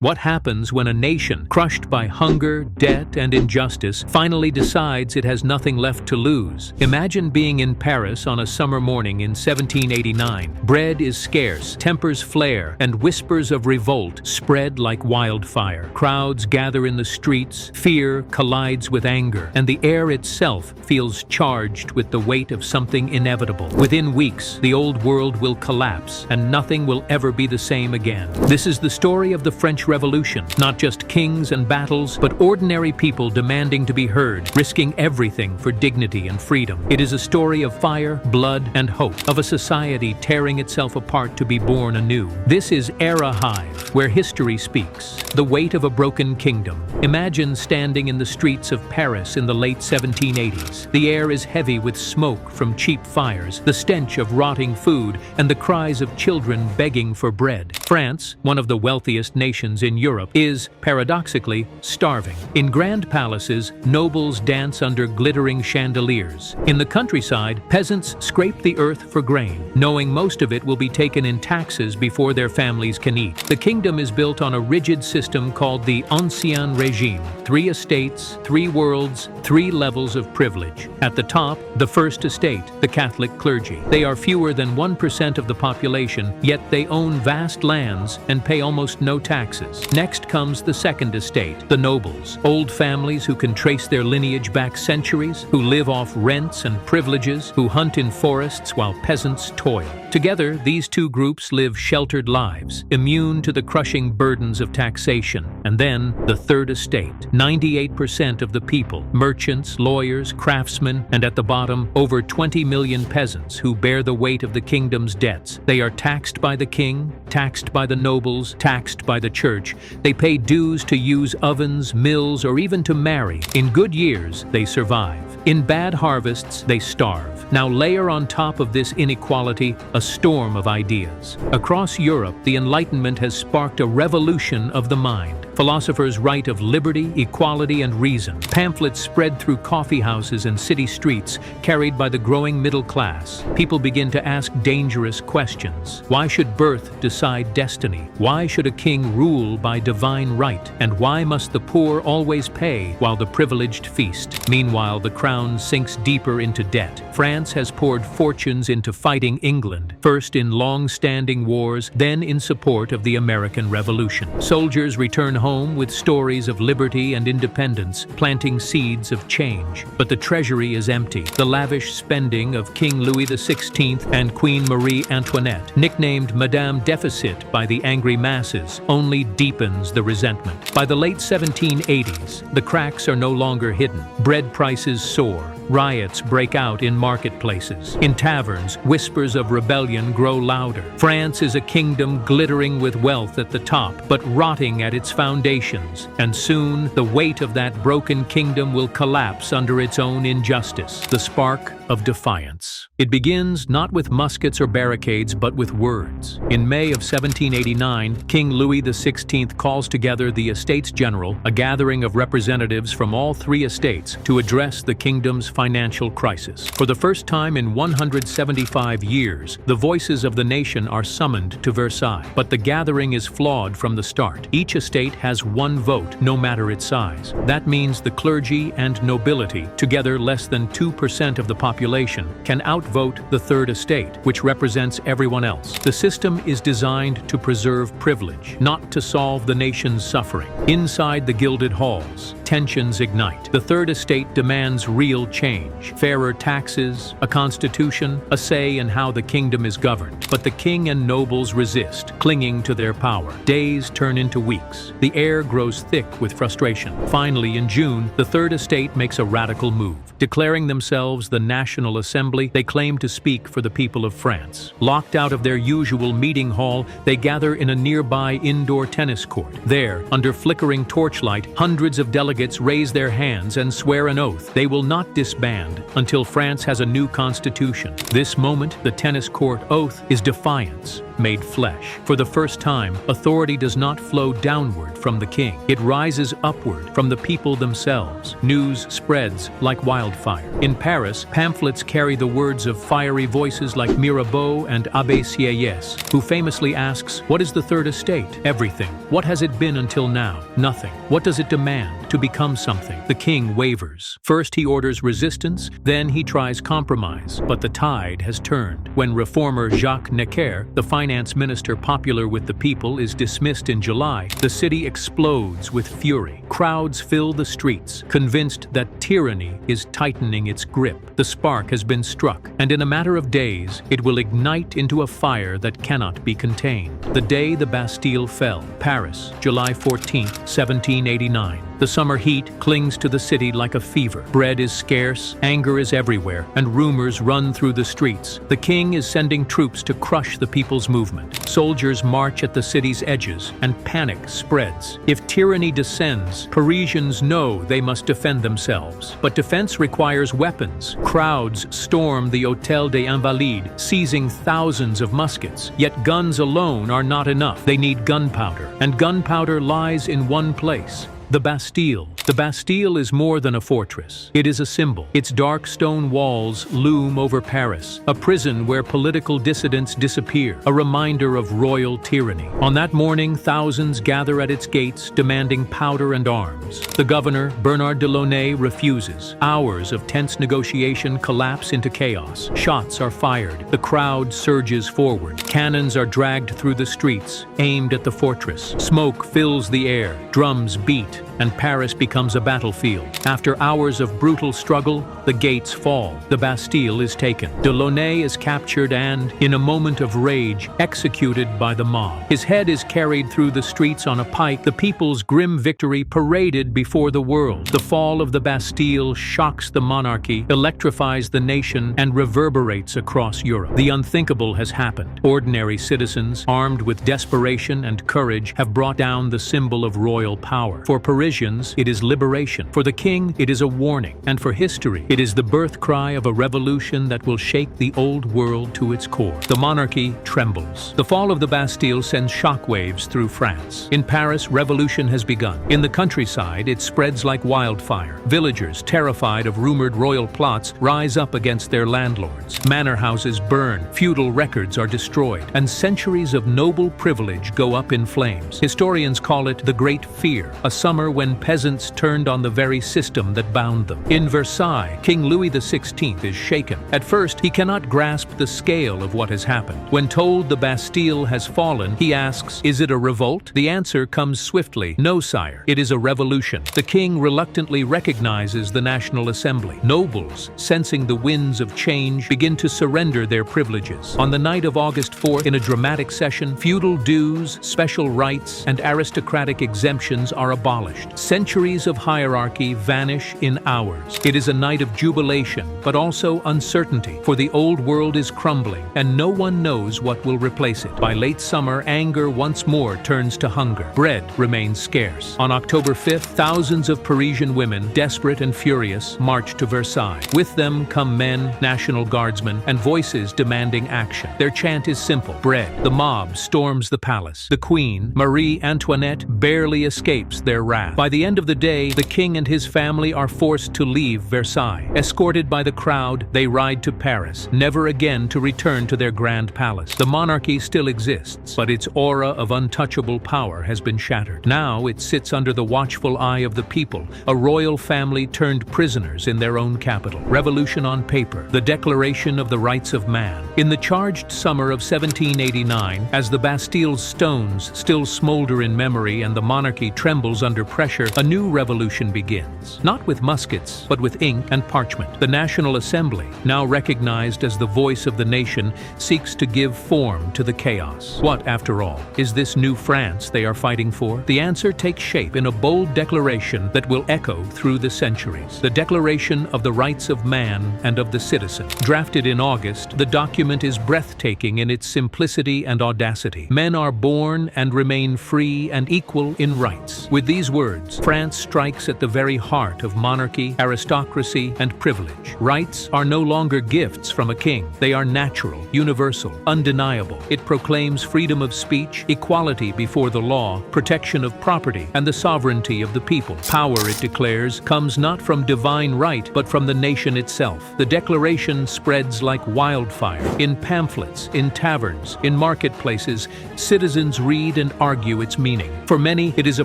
What happens when a nation, crushed by hunger, debt, and injustice, finally decides it has nothing left to lose? Imagine being in Paris on a summer morning in 1789. Bread is scarce, tempers flare, and whispers of revolt spread like wildfire. Crowds gather in the streets, fear collides with anger, and the air itself feels charged with the weight of something inevitable. Within weeks, the old world will collapse, and nothing will ever be the same again. This is the story of the French Revolution, not just kings and battles, but ordinary people demanding to be heard, risking everything for dignity and freedom. It is a story of fire, blood, and hope, of a society tearing itself apart to be born anew. This is Erahive, where history speaks, the weight of a broken kingdom. Imagine standing in the streets of Paris in the late 1780s. The air is heavy with smoke from cheap fires, the stench of rotting food, and the cries of children begging for bread. France, one of the wealthiest nations in Europe, is, paradoxically, starving. In grand palaces, nobles dance under glittering chandeliers. In the countryside, peasants scrape the earth for grain, knowing most of it will be taken in taxes before their families can eat. The kingdom is built on a rigid system called the Ancien Régime. 3 estates, 3 worlds, 3 levels of privilege. At the top, the first estate, the Catholic clergy. They are fewer than 1% of the population, yet they own vast lands and pay almost no taxes. Next comes the second estate, the nobles, old families who can trace their lineage back centuries, who live off rents and privileges, who hunt in forests while peasants toil. Together, these 2 groups live sheltered lives, immune to the crushing burdens of taxation. And then, the third estate, 98% of the people, merchants, lawyers, craftsmen, and at the bottom, over 20 million peasants who bear the weight of the kingdom's debts. They are taxed by the king, taxed by the nobles, taxed by the church. They pay dues to use ovens, mills, or even to marry. In good years, they survive. In bad harvests, they starve. Now layer on top of this inequality a storm of ideas. Across Europe, the Enlightenment has sparked a revolution of the mind. Philosophers write of liberty, equality, and reason. Pamphlets spread through coffee houses and city streets, carried by the growing middle class. People begin to ask dangerous questions. Why should birth decide destiny? Why should a king rule by divine right? And why must the poor always pay while the privileged feast? Meanwhile, the crown sinks deeper into debt. France has poured fortunes into fighting England, first in long-standing wars, then in support of the American Revolution. Soldiers return home with stories of liberty and independence, planting seeds of change. But the treasury is empty. The lavish spending of King Louis XVI and Queen Marie Antoinette, nicknamed Madame Deficit by the angry masses, only deepens the resentment. By the late 1780s, the cracks are no longer hidden. Bread prices soar. Riots break out in marketplaces. In taverns, whispers of rebellion grow louder. France is a kingdom glittering with wealth at the top, but rotting at its foundations. And soon, the weight of that broken kingdom will collapse under its own injustice. The spark of defiance. It begins not with muskets or barricades, but with words. In May of 1789, King Louis XVI calls together the Estates General, a gathering of representatives from all 3 estates, to address the kingdom's financial crisis. For the first time in 175 years, the voices of the nation are summoned to Versailles. But the gathering is flawed from the start. Each estate has 1 vote, no matter its size. That means the clergy and nobility, together less than 2% of the population, can outvote the third estate, which represents everyone else. The system is designed to preserve privilege, not to solve the nation's suffering. Inside the gilded halls, tensions ignite. The third estate demands real change, fairer taxes, a constitution, a say in how the kingdom is governed. But the king and nobles resist, clinging to their power. Days turn into weeks. The air grows thick with frustration. Finally, in June, the third estate makes a radical move. Declaring themselves the National Assembly, they claim to speak for the people of France. Locked out of their usual meeting hall, they gather in a nearby indoor tennis court. There, under flickering torchlight, hundreds of delegates delegates raise their hands and swear an oath. They will not disband until France has a new constitution. This moment, the tennis court oath is defiance made flesh. For the first time, authority does not flow downward from the king. It rises upward from the people themselves. News spreads like wildfire. In Paris, pamphlets carry the words of fiery voices like Mirabeau and Abbé Sieyès, who famously asks, "What is the third estate?" Everything. What has it been until now? Nothing. What does it demand to become something? The king wavers. First he orders resistance, then he tries compromise, but the tide has turned. When reformer Jacques Necker, the finance minister popular with the people, is dismissed in July, the city explodes with fury. Crowds fill the streets, convinced that tyranny is tightening its grip. The spark has been struck, and in a matter of days, it will ignite into a fire that cannot be contained. The day the Bastille fell, Paris, July 14, 1789. The summer heat clings to the city like a fever. Bread is scarce, anger is everywhere, and rumors run through the streets. The king is sending troops to crush the people's movement. Soldiers march at the city's edges, and panic spreads. If tyranny descends, Parisians know they must defend themselves. But defense requires weapons. Crowds storm the Hôtel des Invalides, seizing thousands of muskets. Yet guns alone are not enough. They need gunpowder, and gunpowder lies in one place: the Bastille. The Bastille is more than a fortress. It is a symbol. Its dark stone walls loom over Paris, a prison where political dissidents disappear, a reminder of royal tyranny. On that morning, thousands gather at its gates, demanding powder and arms. The governor, Bernard de Launay, refuses. Hours of tense negotiation collapse into chaos. Shots are fired. The crowd surges forward. Cannons are dragged through the streets, aimed at the fortress. Smoke fills the air. Drums beat, and Paris becomes a battlefield. After hours of brutal struggle, the gates fall. The Bastille is taken. De Launay is captured and, in a moment of rage, executed by the mob. His head is carried through the streets on a pike, the people's grim victory paraded before the world. The fall of the Bastille shocks the monarchy, electrifies the nation, and reverberates across Europe. The unthinkable has happened. Ordinary citizens, armed with desperation and courage, have brought down the symbol of royal power. For Parisians, it is liberation. For the king, it is a warning. And for history, it is the birth cry of a revolution that will shake the old world to its core. The monarchy trembles. The fall of the Bastille sends shockwaves through France. In Paris, revolution has begun. In the countryside, it spreads like wildfire. Villagers, terrified of rumored royal plots, rise up against their landlords. Manor houses burn, feudal records are destroyed, and centuries of noble privilege go up in flames. Historians call it the Great Fear, a summer when peasants turned on the very system that bound them. In Versailles, King Louis XVI is shaken. At first, he cannot grasp the scale of what has happened. When told the Bastille has fallen, he asks, "Is it a revolt?" The answer comes swiftly, "No, sire, it is a revolution." The king reluctantly recognizes the National Assembly. Nobles, sensing the winds of change, begin to surrender their privileges. On the night of August 4th, in a dramatic session, feudal dues, special rights, and aristocratic exemptions are abolished. Centuries of hierarchy vanish in hours. It is a night of jubilation, but also uncertainty, for the old world is crumbling, and no one knows what will replace it. By late summer, anger once more turns to hunger. Bread remains scarce. On October 5th, thousands of Parisian women, desperate and furious, march to Versailles. With them come men, National Guardsmen, and voices demanding action. Their chant is simple: bread. The mob storms the palace. The queen, Marie Antoinette, barely escapes their wrath. By the end of the day, the king and his family are forced to leave Versailles. Escorted by the crowd, they ride to Paris, never again to return to their grand palace. The monarchy still exists, but its aura of untouchable power has been shattered. Now it sits under the watchful eye of the people, a royal family turned prisoners in their own capital. Revolution on paper, the Declaration of the Rights of Man. In the charged summer of 1789, as the Bastille's stones still smolder in memory and the monarchy trembles under pressure, a new revolution begins. Not with muskets, but with ink and parchment. The National Assembly, now recognized as the voice of the nation, seeks to give form to the chaos. What, after all, is this new France they are fighting for? The answer takes shape in a bold declaration that will echo through the centuries. The Declaration of the Rights of Man and of the Citizen. Drafted in August, the document is breathtaking in its simplicity and audacity. Men are born and remain free and equal in rights. With these Louis's words, France strikes at the very heart of monarchy, aristocracy, and privilege. Rights are no longer gifts from a king. They are natural, universal, undeniable. It proclaims freedom of speech, equality before the law, protection of property, and the sovereignty of the people. Power, it declares, comes not from divine right, but from the nation itself. The declaration spreads like wildfire. In pamphlets, in taverns, in marketplaces, citizens read and argue its meaning. For many, it is a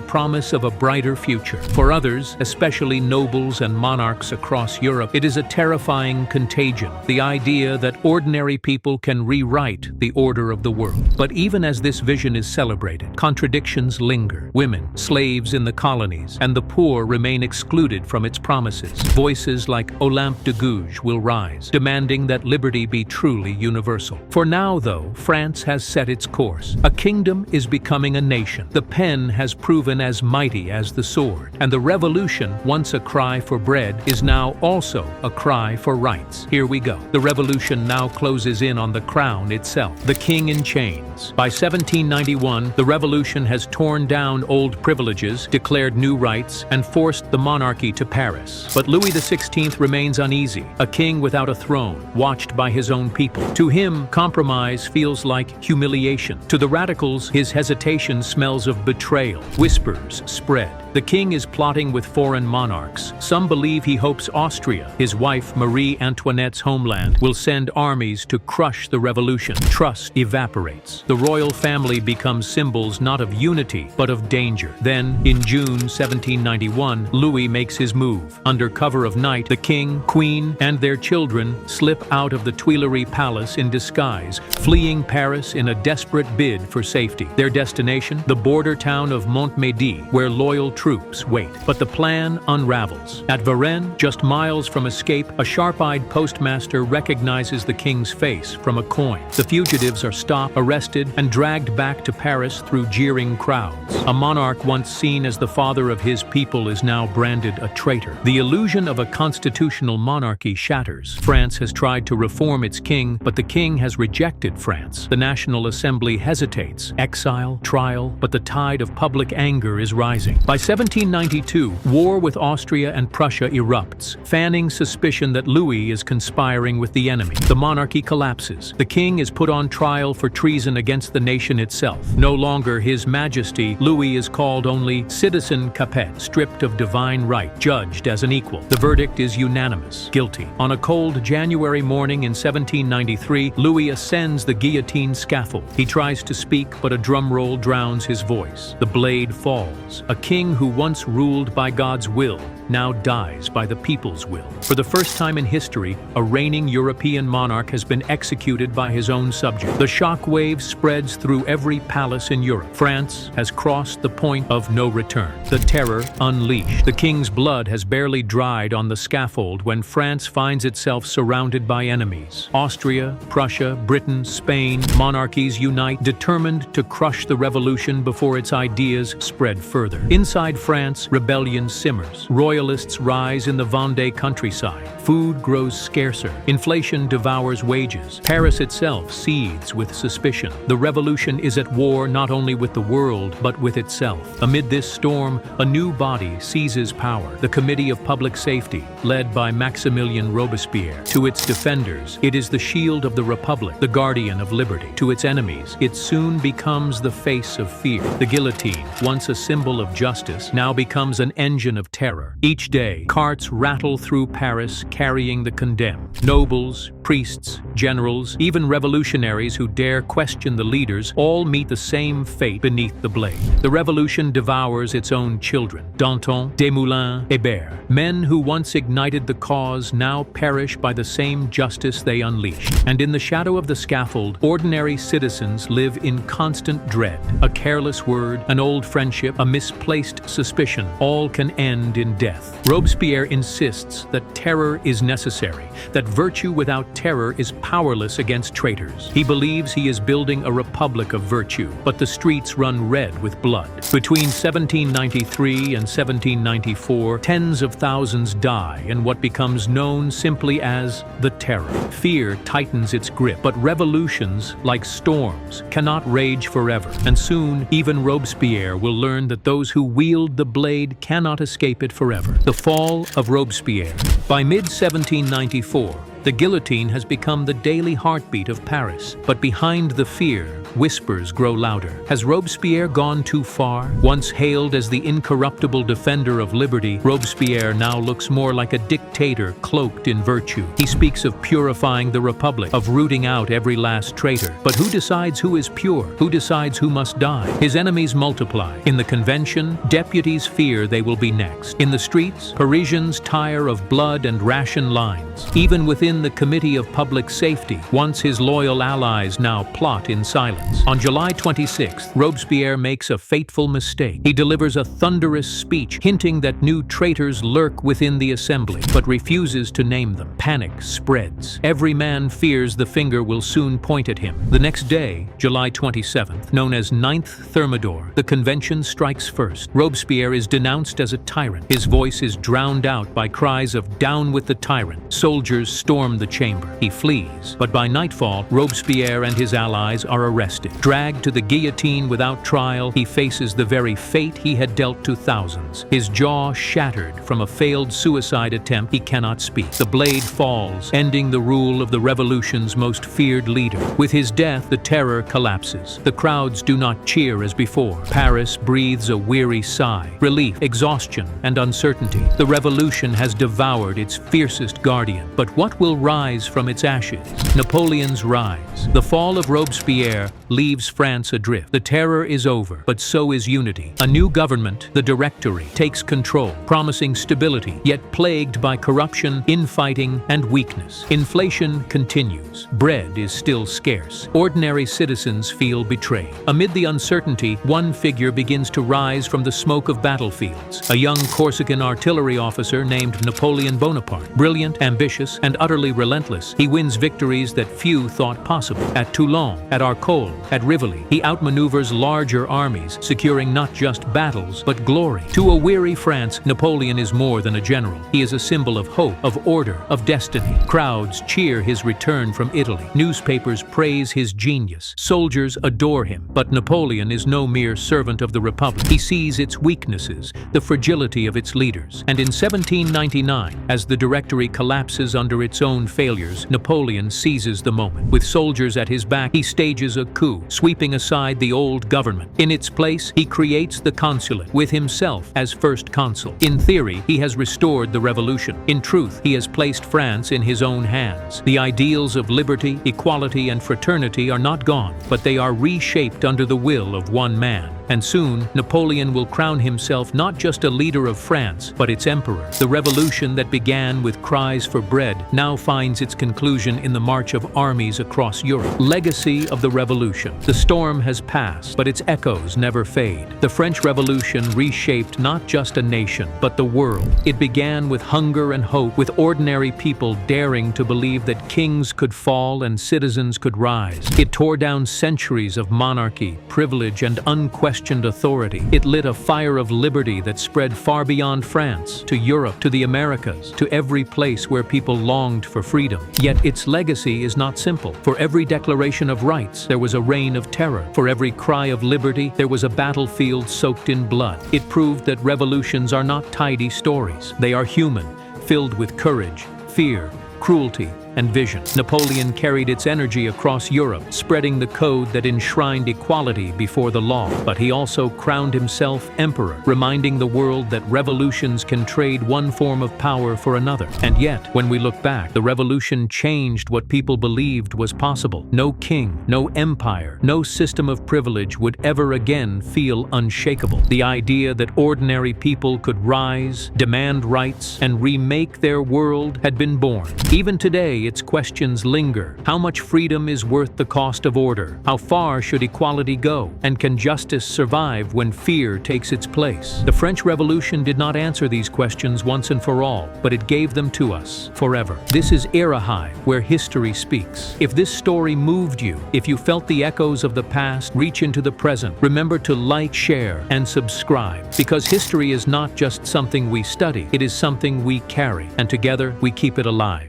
promise of a brighter future. For others, especially nobles and monarchs across Europe, it is a terrifying contagion, the idea that ordinary people can rewrite the order of the world. But even as this vision is celebrated, contradictions linger. Women, slaves in the colonies, and the poor remain excluded from its promises. Voices like Olympe de Gouges will rise, demanding that liberty be truly universal. For now, though, France has set its course. A kingdom is becoming a nation. The pen has proven as mighty as the sword, and the revolution, once a cry for bread, is now also a cry for rights. Here we go. The revolution now closes in on the crown itself, the king in chains. By 1791, the revolution has torn down old privileges, declared new rights, and forced the monarchy to Paris. But Louis XVI remains uneasy, a king without a throne, watched by his own people. To him, compromise feels like humiliation. To the radicals, his hesitation smells of betrayal. Whispers spread. The king is plotting with foreign monarchs. Some believe he hopes Austria, his wife Marie Antoinette's homeland, will send armies to crush the revolution. Trust evaporates. The royal family becomes symbols not of unity, but of danger. Then, in June 1791, Louis makes his move. Under cover of night, the king, queen, and their children slip out of the Tuileries Palace in disguise, fleeing Paris in a desperate bid for safety. Their destination? The border town of Montmédy, where loyal troops wait. But the plan unravels. At Varennes, just miles from escape, a sharp-eyed postmaster recognizes the king's face from a coin. The fugitives are stopped, arrested, and dragged back to Paris through jeering crowds. A monarch once seen as the father of his people is now branded a traitor. The illusion of a constitutional monarchy shatters. France has tried to reform its king, but the king has rejected France. The National Assembly hesitates. Exile, trial, but the tide of public anger is rising. By 1792, war with Austria and Prussia erupts, fanning suspicion that Louis is conspiring with the enemy. The monarchy collapses. The king is put on trial for treason against the nation itself. No longer His Majesty, Louis is called only Citizen Capet, stripped of divine right, judged as an equal. The verdict is unanimous, guilty. On a cold January morning in 1793, Louis ascends the guillotine scaffold. He tries to speak, but a drum roll drowns his voice. The blade falls. A king who once ruled by God's will now dies by the people's will. For the first time in history, a reigning European monarch has been executed by his own subject. The shockwave spreads through every palace in Europe. France has crossed the point of no return. The terror unleashed. The king's blood has barely dried on the scaffold when France finds itself surrounded by enemies. Austria, Prussia, Britain, Spain, monarchies unite, determined to crush the revolution before its ideas spread further. Inside France, rebellion simmers. Royalists rise in the Vendée countryside. Food grows scarcer. Inflation devours wages. Paris itself seethes with suspicion. The revolution is at war not only with the world, but with itself. Amid this storm, a new body seizes power, the Committee of Public Safety, led by Maximilien Robespierre. To its defenders, it is the shield of the Republic, the guardian of liberty. To its enemies, it soon becomes the face of fear. The guillotine, once a symbol of justice, now becomes an engine of terror. Each day, carts rattle through Paris carrying the condemned. Nobles, priests, generals, even revolutionaries who dare question the leaders all meet the same fate beneath the blade. The revolution devours its own children. Danton, Desmoulins, Hébert. Men who once ignited the cause now perish by the same justice they unleashed. And in the shadow of the scaffold, ordinary citizens live in constant dread. A careless word, an old friendship, a misplaced suspicion, all can end in death. Robespierre insists that terror is necessary, that virtue without terror is powerless against traitors. He believes he is building a republic of virtue, but the streets run red with blood. Between 1793 and 1794, tens of thousands die in what becomes known simply as the Terror. Fear tightens its grip, but revolutions, like storms, cannot rage forever. And soon, even Robespierre will learn that those who wield wield the blade cannot escape it forever. The fall of Robespierre. By mid-1794, the guillotine has become the daily heartbeat of Paris. But behind the fear, whispers grow louder. Has Robespierre gone too far? Once hailed as the incorruptible defender of liberty, Robespierre now looks more like a dictator cloaked in virtue. He speaks of purifying the republic, of rooting out every last traitor. But who decides who is pure? Who decides who must die? His enemies multiply. In the convention, deputies fear they will be next. In the streets, Parisians tire of blood and ration lines. Even within the Committee of Public Safety, once his loyal allies now plot in silence. On July 26th, Robespierre makes a fateful mistake. He delivers a thunderous speech hinting that new traitors lurk within the assembly, but refuses to name them. Panic spreads. Every man fears the finger will soon point at him. The next day, July 27th, known as 9th Thermidor, the convention strikes first. Robespierre is denounced as a tyrant. His voice is drowned out by cries of "Down with the tyrant." Soldiers storm the chamber. He flees, but by nightfall, Robespierre and his allies are arrested. Dragged to the guillotine without trial, he faces the very fate he had dealt to thousands. His jaw shattered from a failed suicide attempt, he cannot speak. The blade falls, ending the rule of the revolution's most feared leader. With his death, the terror collapses. The crowds do not cheer as before. Paris breathes a weary sigh. Relief, exhaustion, and uncertainty. The revolution has devoured its fiercest guardian. But what will rise from its ashes? Napoleon's rise. The fall of Robespierre leaves France adrift. The terror is over, but so is unity. A new government, the Directory, takes control, promising stability, yet plagued by corruption, infighting, and weakness. Inflation continues. Bread is still scarce. Ordinary citizens feel betrayed. Amid the uncertainty, one figure begins to rise from the smoke of battlefields. A young Corsican artillery officer named Napoleon Bonaparte. Brilliant, ambitious, and utterly relentless, he wins victories that few thought possible. At Toulon, at Arcole, at Rivoli, he outmaneuvers larger armies, securing not just battles, but glory. To a weary France, Napoleon is more than a general. He is a symbol of hope, of order, of destiny. Crowds cheer his return from Italy. Newspapers praise his genius. Soldiers adore him. But Napoleon is no mere servant of the Republic. He sees its weaknesses, the fragility of its leaders. And in 1799, as the Directory collapses under its own failures, Napoleon seizes the moment. With soldiers at his back, he stages a coup, sweeping aside the old government. In its place, he creates the consulate, with himself as first consul. In theory, he has restored the revolution. In truth, he has placed France in his own hands. The ideals of liberty, equality, and fraternity are not gone, but they are reshaped under the will of one man. And soon, Napoleon will crown himself not just a leader of France, but its emperor. The revolution that began with cries for bread now finds its conclusion in the march of armies across Europe. Legacy of the revolution. The storm has passed, but its echoes never fade. The French Revolution reshaped not just a nation, but the world. It began with hunger and hope, with ordinary people daring to believe that kings could fall and citizens could rise. It tore down centuries of monarchy, privilege, and unquestioned authority. It lit a fire of liberty that spread far beyond France, to Europe, to the Americas, to every place where people longed for freedom. Yet its legacy is not simple. For every declaration of rights, there was a reign of terror. For every cry of liberty, there was a battlefield soaked in blood. It proved that revolutions are not tidy stories. They are human, filled with courage, fear, cruelty, and vision. Napoleon carried its energy across Europe, spreading the code that enshrined equality before the law. But he also crowned himself emperor, reminding the world that revolutions can trade one form of power for another. And yet, when we look back, the revolution changed what people believed was possible. No king, no empire, no system of privilege would ever again feel unshakable. The idea that ordinary people could rise, demand rights, and remake their world had been born. Even today, its questions linger. How much freedom is worth the cost of order? How far should equality go? And can justice survive when fear takes its place? The French Revolution did not answer these questions once and for all, but it gave them to us forever. This is Erahive, where history speaks. If this story moved you, if you felt the echoes of the past reach into the present, remember to like, share, and subscribe. Because history is not just something we study, it is something we carry, and together we keep it alive.